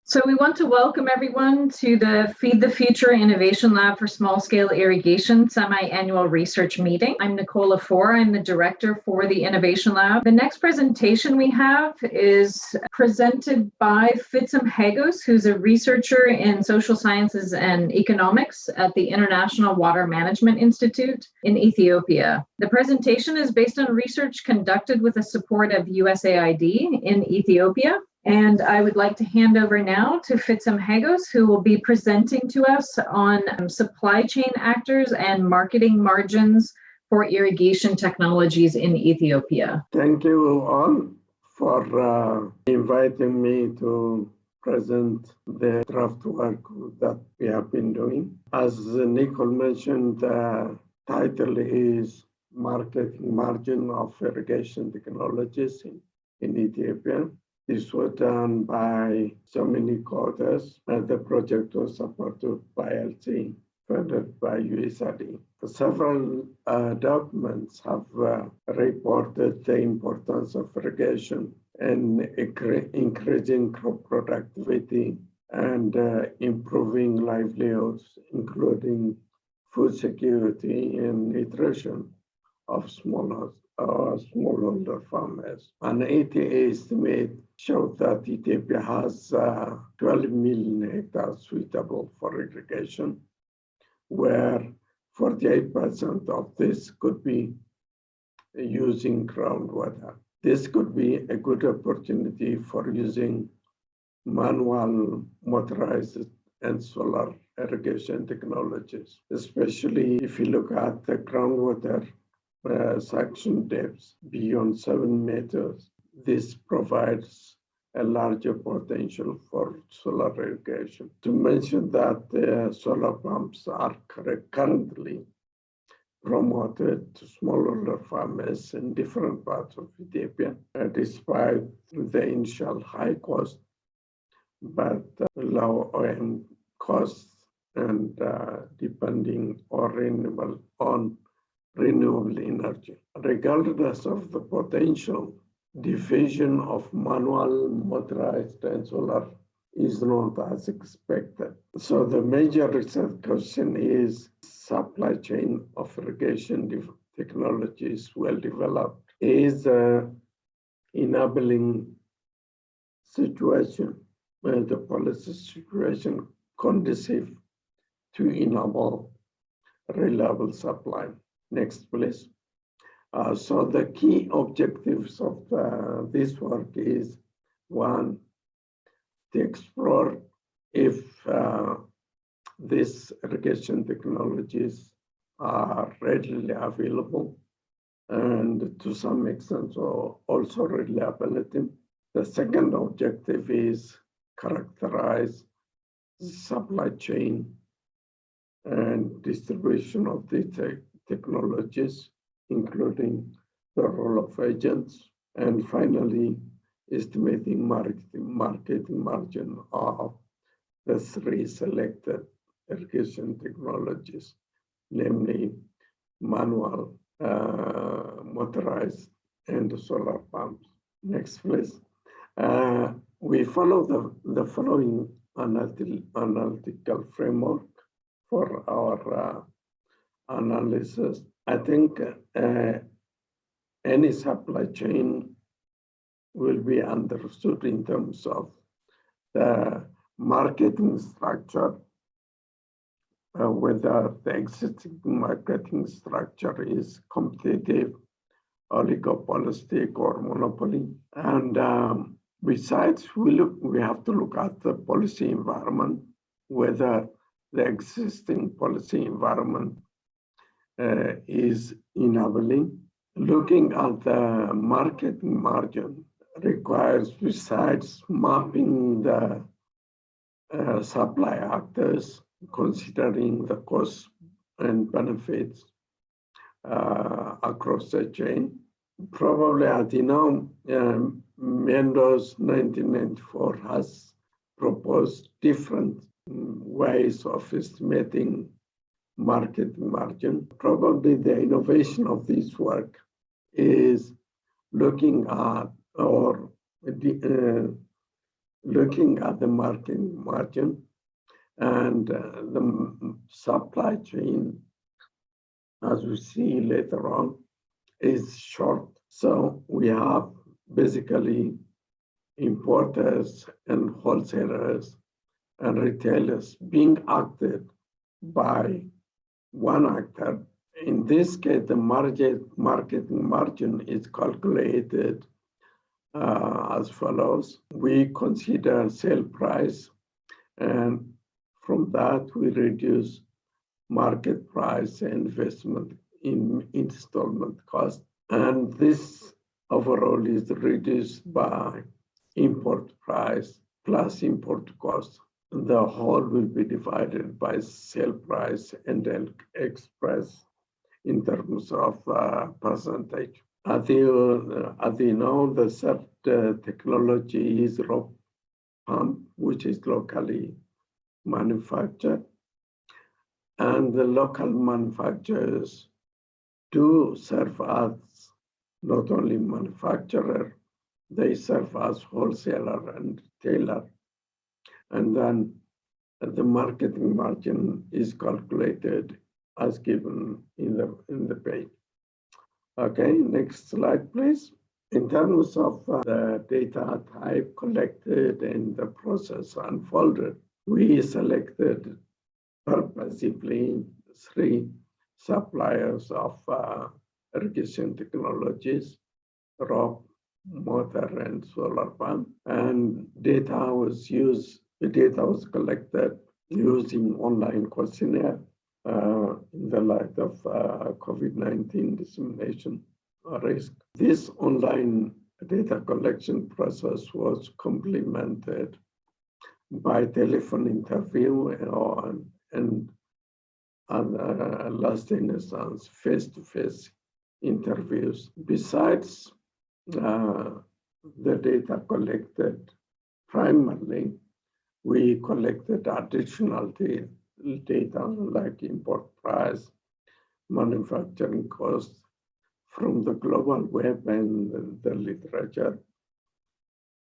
So we want to welcome everyone to the Feed the Future Innovation Lab for Small Scale Irrigation semi-annual research meeting. I'm Nicola Four. I'm the director for the Innovation Lab. The next presentation we have is presented by Fitsum Hagos, who's a researcher in social sciences and economics at the International Water Management Institute in Ethiopia. The presentation is based on research conducted with the support of USAID in Ethiopia. And I would like to hand over now to Fitsum Hagos, who will be presenting to us on supply chain actors and marketing margins for irrigation technologies in Ethiopia. Thank you all for inviting me to present the draft work that we have been doing. As Nicole mentioned, the title is Marketing Margin of Irrigation Technologies in Ethiopia. This was done by so many co-authors, and the project was supported by ILSSI, funded by USAID. Several documents have reported the importance of irrigation and increasing crop productivity and improving livelihoods, including food security and nutrition of smallholder farmers. An ETA estimate showed that Ethiopia has 12 million hectares suitable for irrigation, where 48% of this could be using groundwater. This could be a good opportunity for using manual, motorized, and solar irrigation technologies, especially if you look at the groundwater suction depths beyond 7 meters. This provides a larger potential for solar irrigation. To mention that solar pumps are currently promoted to smallholder farmers in different parts of Ethiopia, despite the initial high cost, but low OM costs and depending on renewable energy. Regardless of the potential, division of manual, motorized, and solar is not as expected. So the major research question is supply chain of irrigation technologies well developed. Is enabling situation, the policy situation conducive to enable reliable supply? Next, please. So the key objectives of this work is, one, to explore if these irrigation technologies are readily available and to some extent also reliability. The second objective is characterize the supply chain and distribution of the technologies, including the role of agents, and finally, estimating marketing margin of the three selected irrigation technologies, namely manual, motorized, and solar pumps. Next, please. We follow the following analytical framework for our analysis. I think any supply chain will be understood in terms of the marketing structure, whether the existing marketing structure is competitive, oligopolistic, or monopoly. And besides, we have to look at the policy environment, whether the existing policy environment is enabling. Looking at the marketing margin requires, besides mapping the supply actors, considering the costs and benefits across the chain. Probably, as you know, Mendo's 1994 has proposed different ways of estimating market margin. Probably the innovation of this work is looking at or looking at the market margin and the supply chain, as we see later on, is short. So we have basically importers and wholesalers and retailers being acted by one actor. In this case, the marketing margin is calculated as follows. We consider sale price, and from that we reduce market price and investment in installment cost. And this overall is reduced by import price plus import cost. The whole will be divided by sale price and then expressed in terms of percentage. As you know, the third technology is rope pump, which is locally manufactured. And the local manufacturers do serve as not only manufacturer, they serve as wholesaler and retailer. And then the marketing margin is calculated as given in the page. Okay, next slide, please. In terms of the data type collected and the process unfolded, we selected purposefully 3 suppliers of irrigation technologies: rope, motor, and solar pump. And data was collected using online questionnaire in the light of COVID-19 dissemination risk. This online data collection process was complemented by telephone interview and last instance face-to-face interviews. Besides the data collected primarily, we collected additional data like import price, manufacturing costs from the global web and the literature.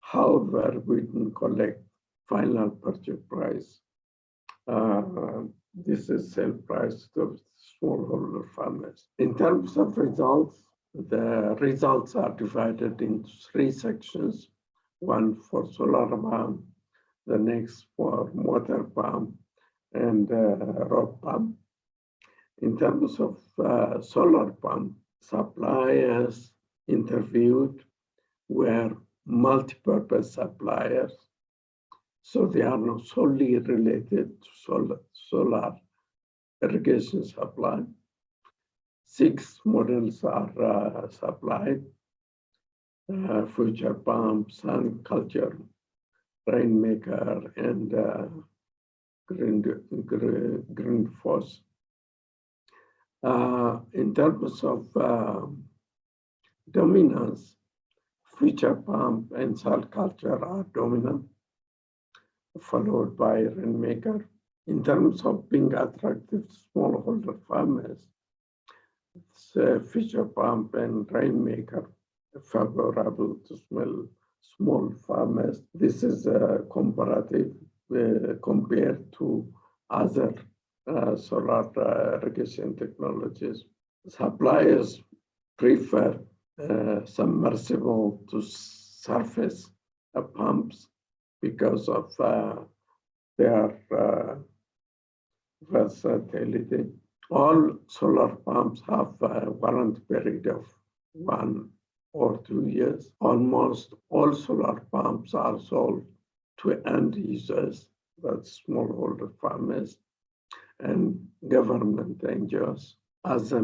However, we didn't collect final purchase price. This is sale price to smallholder farmers. In terms of results, the results are divided into 3 sections: one for solar pump, the next for motor pump, and rope pump. In terms of solar pump, suppliers interviewed were multi-purpose suppliers, so they are not solely related to solar irrigation supply. 6 models are supplied: future pump, sun culture, rainmaker, and green force. In terms of dominance, future pump and sun culture are dominant, followed by rainmaker. In terms of being attractive to smallholder farmers, future pump and rainmaker favorable to small farmers. This is comparative compared to other solar irrigation technologies. Suppliers prefer submersible to surface pumps because of their versatility. All solar pumps have a warranty period of 1 or 2 years. Almost all solar pumps are sold to end users, that's smallholder farmers and government NGOs. As I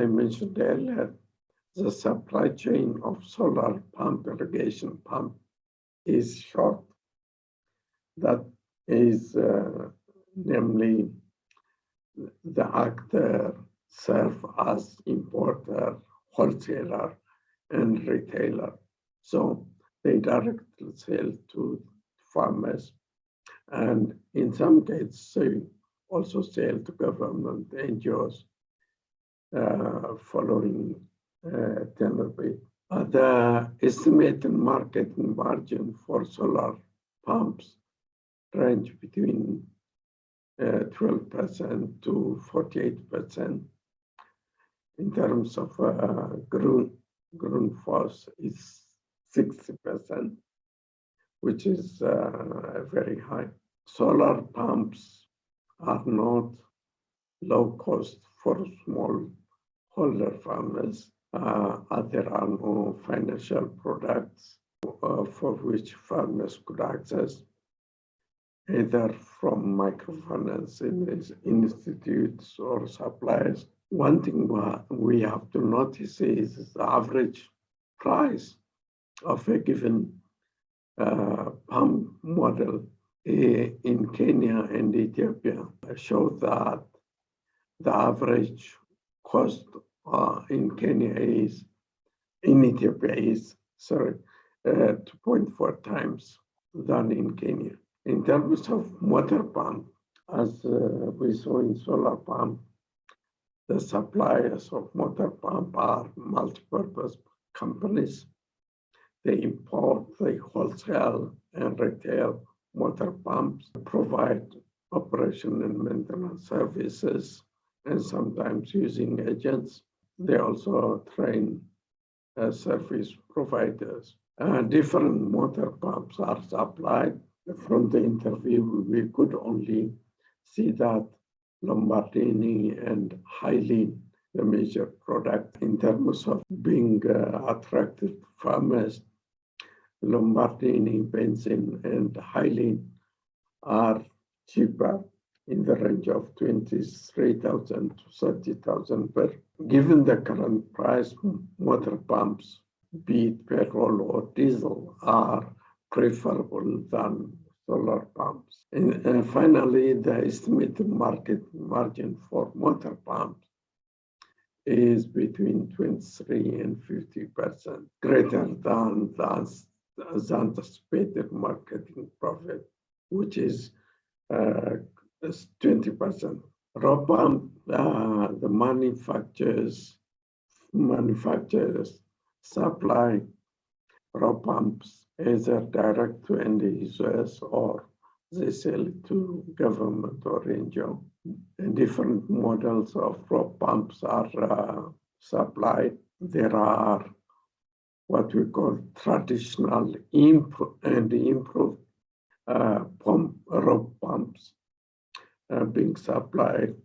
mentioned earlier, the supply chain of solar pump irrigation pump is short. That is namely the actor serve as importer, wholesaler, and retailer. So they directly sell to farmers, and in some cases they also sell to government NGOs following tender bid. The estimated market margin for solar pumps range between 12% to 48%. In terms of ground force, is 60%, which is very high. Solar pumps are not low cost for smallholder farmers. There are no financial products for which farmers could access, either from microfinance institutes or suppliers. One thing we have to notice is the average price of a given pump model in Kenya and Ethiopia show that the average cost in Ethiopia is 2.4 times than in Kenya. In terms of motor pump, as we saw in solar pump, the suppliers of motor pump are multi-purpose companies. They import, they wholesale and retail motor pumps, provide operation and maintenance services, and sometimes using agents. They also train service providers. Different motor pumps are supplied. From the interview, we could only see that Lombardini and Hylene, the major product in terms of being attractive to farmers. Lombardini, benzene, and Hylene are cheaper in the range of 23,000 to 30,000 per. Given the current price, motor pumps, be it petrol or diesel, are preferable than solar pumps. And finally, the estimated market margin for motor pumps is between 23 and 50%, greater than the anticipated marketing profit, which is 20%. Raw pump, the manufacturers supply raw pumps either direct to end users or they sell to government or NGO. And different models of raw pumps are supplied. There are what we call traditional and improved raw pumps being supplied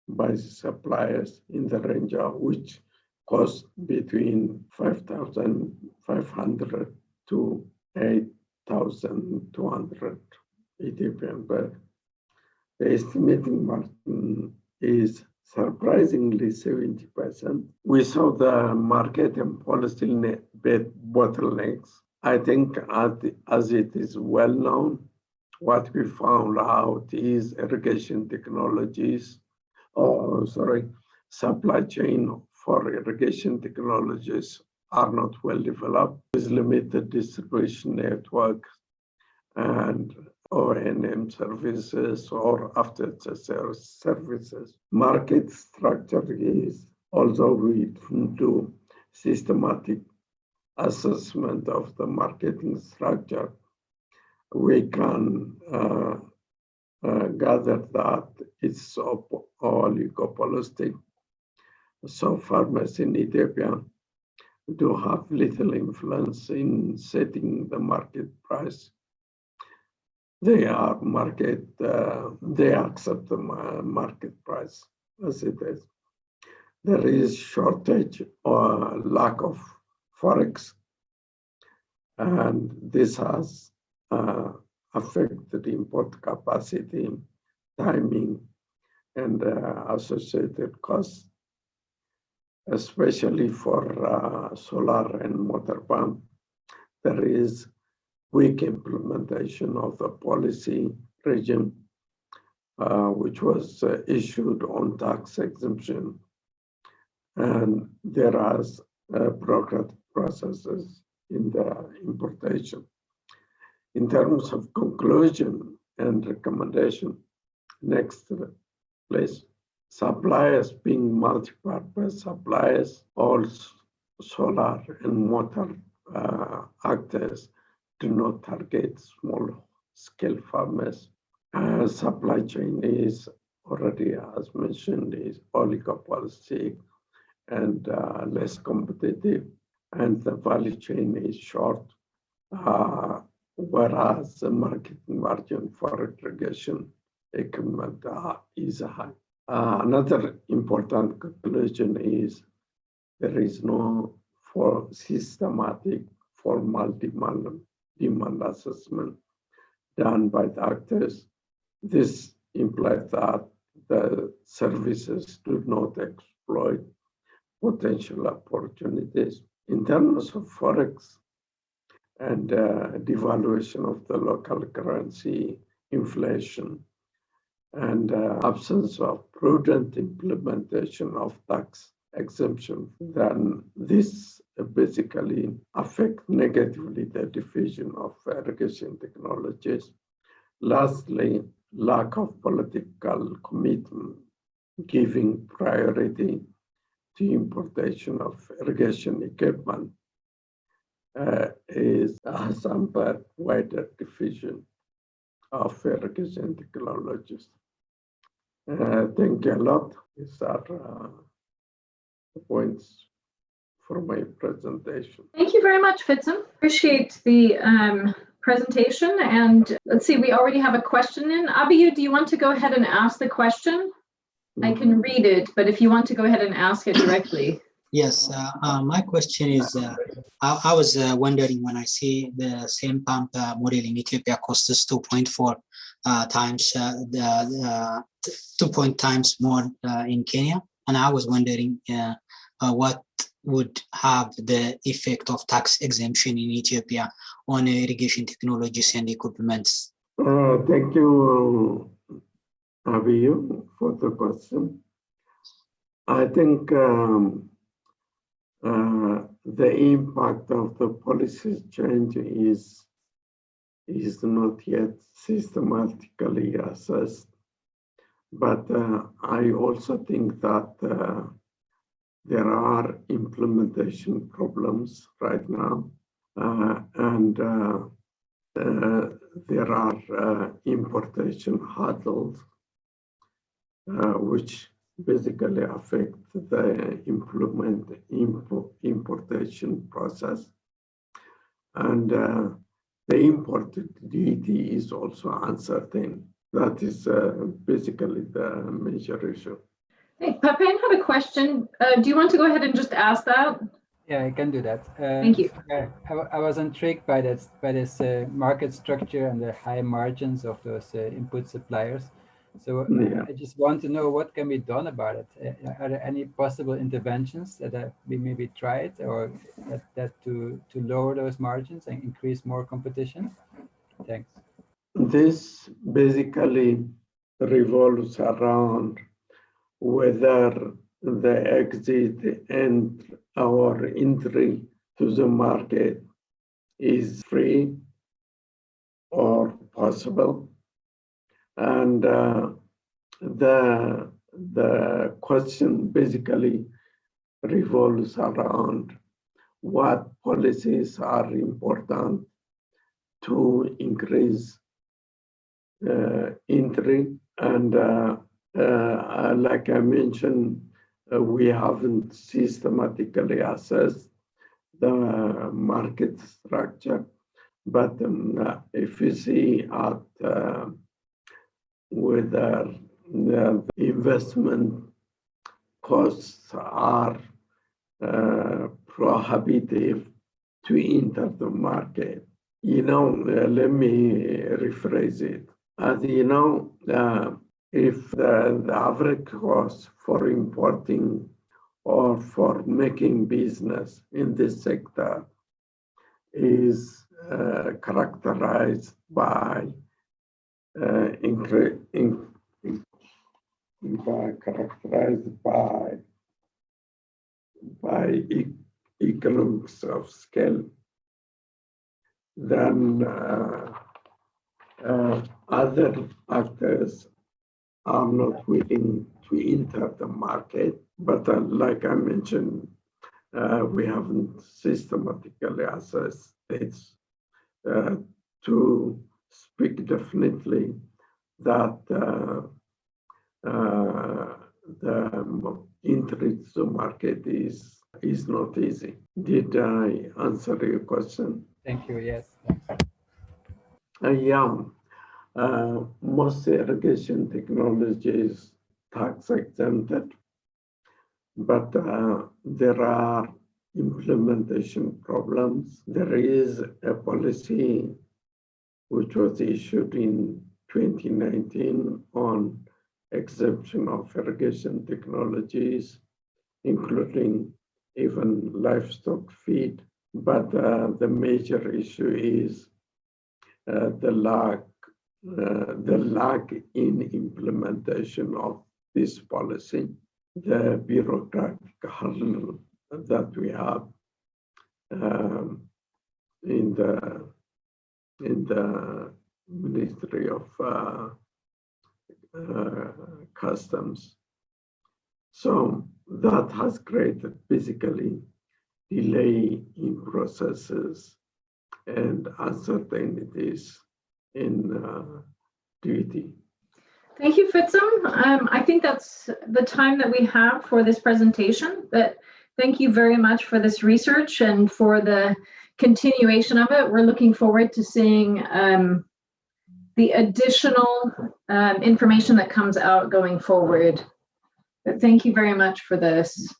by the suppliers in the range of which cost between 5,500 to 8,200 Ethiopian birr. The estimating margin is surprisingly 70%. We saw the market and policy bottlenecks. I think as it is well known, what we found out is irrigation technologies, supply chain for irrigation technologies are not well developed with limited distribution network and O&M services or after-sales services. Market structure is, although we do systematic assessment of the marketing structure, we can gather that it's oligopolistic. So farmers in Ethiopia do have little influence in setting the market price. They accept the market price as it is. There is shortage or lack of forex, and this has affected import capacity, timing, and associated costs, especially for solar and motor pump. There is weak implementation of the policy regime, which was issued on tax exemption, and there are bureaucratic processes in the importation. In terms of conclusion and recommendation, next please. Suppliers being multi-purpose suppliers, all solar and motor actors do not target scale farmers. Supply chain is already, as mentioned, is oligopolistic and less competitive, and the value chain is short, whereas the market margin for irrigation equipment is high. Another important conclusion is there is no systematic formal demand assessment done by the actors. This implies that the services do not exploit potential opportunities in terms of forex and devaluation of the local currency, inflation, and absence of prudent implementation of tax exemption. Then this basically affects negatively the diffusion of irrigation technologies. Lastly, lack of political commitment giving priority to importation of irrigation equipment has hampered wider diffusion of irrigation technologies. Thank you a lot. These are the points for my presentation. Thank you very much, Fitsum. Appreciate the presentation. And let's see, we already have a question in. Abiyu, do you want to go ahead and ask the question? I can read it, but if you want to go ahead and ask it directly. Yes, my question is, I was wondering when I see the same pump model in Ethiopia costs 2.4 times, 2 times more in Kenya. And I was wondering what would have the effect of tax exemption in Ethiopia on irrigation technologies and equipments. Thank you, Abiyu, for the question. I think the impact of the policy change is not yet systematically assessed. But I also think that there are implementation problems right now, and there are importation hurdles, which basically affect the importation process. And the import duty is also uncertain. That is basically the major issue. Hey, Pepin had a question. Do you want to go ahead and just ask that? Yeah, I can do that. Thank you. I was intrigued by this market structure and the high margins of those input suppliers. So I just want to know what can be done about it. Are there any possible interventions that we maybe tried or that to lower those margins and increase more competition? Thanks. This basically revolves around whether the exit and our entry to the market is free or possible. And the question basically revolves around what policies are important to increase entry. And like I mentioned, we haven't systematically assessed the market structure. But if you see at whether the investment costs are prohibitive to enter the market, let me rephrase it. As you know, if the average cost for importing or for making business in this sector is characterized by economics of scale, then other actors are not willing to enter the market. But like I mentioned, we haven't systematically assessed this to speak definitely that the entry to the market is not easy. Did I answer your question? Thank you. Yes. Yeah. Most irrigation technology is tax exempted, but there are implementation problems. There is a policy which was issued in 2019 on exemption of irrigation technologies, including even livestock feed. But the major issue is the lack in implementation of this policy, the bureaucratic hurdle that we have in the Ministry of Customs. So that has created basically delay in processes and uncertainties in duty. Thank you, Fitsum. I think that's the time that we have for this presentation, but thank you very much for this research and for the continuation of it. We're looking forward to seeing the additional information that comes out going forward. But thank you very much for this.